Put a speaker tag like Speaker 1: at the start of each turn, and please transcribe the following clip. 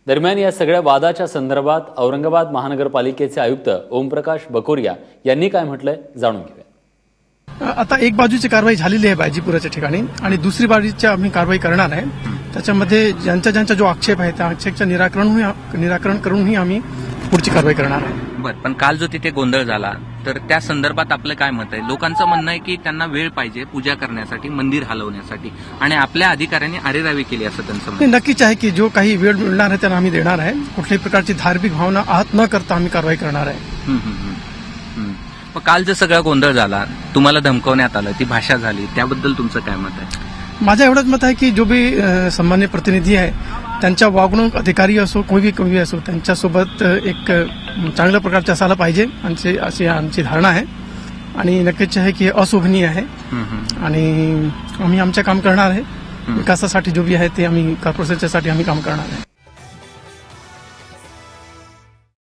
Speaker 1: दरम्यान या सगळ्या वादाच्या संदर्भात औरंगाबाद महानगरपालिकेचे आयुक्त ओमप्रकाश बकोरिया यांनी काय म्हटलंय जाणून घेऊया।
Speaker 2: आता एक बाजूची कारवाई झालेली आहे बायजीपुराच्या ठिकाणी आणि दुसरी बाजूची आम्ही कारवाई करणार आहे। त्याच्यामध्ये ज्यांचा जो आक्षेप आहे त्या आक्षेपाचं निराकरण करूनही आम्ही पुढची कारवाई करणार आहे।
Speaker 3: बरं, पण काल जो तिथे गोंधळ झाला तर त्या संदर्भात आपलं काय मत आहे? लोकांचं म्हणणं आहे की त्यांना वेळ पाहिजे पूजा करण्यासाठी, मंदिर हलवण्यासाठी आणि आपल्या अधिकाऱ्यांनी अरेरावी केली असं त्यांचं म्हणणं आहे।
Speaker 2: नक्कीच आहे की जो काही वेळ मिळणार आहे त्यांना आम्ही देणार आहे। कुठल्याही प्रकारची धार्मिक भावना आहत न करता आम्ही कारवाई करणार आहे।
Speaker 3: मग काल जो सगळा गोंधळ झाला, तुम्हाला धमकवण्यात आलं, ती भाषा झाली, त्याबद्दल तुमचं काय मत आहे?
Speaker 2: माझं एवढंच मत आहे की जो भी सन्मान्य प्रतिनिधी आहे त्यांच्या वागणूक अधिकारी असो कोणी असो त्यांच्यासोबत एक चांगल्या प्रकारचे असायला पाहिजे अशी आमची धारणा आहे आणि नक्कीच आहे की अशोभनीय आहे आणि आम्ही आमचे काम करणार आहे। विकासासाठी जो भी आहे ते आम्ही कॉर्पोरेशनच्यासाठी आम्ही काम करणार आहे।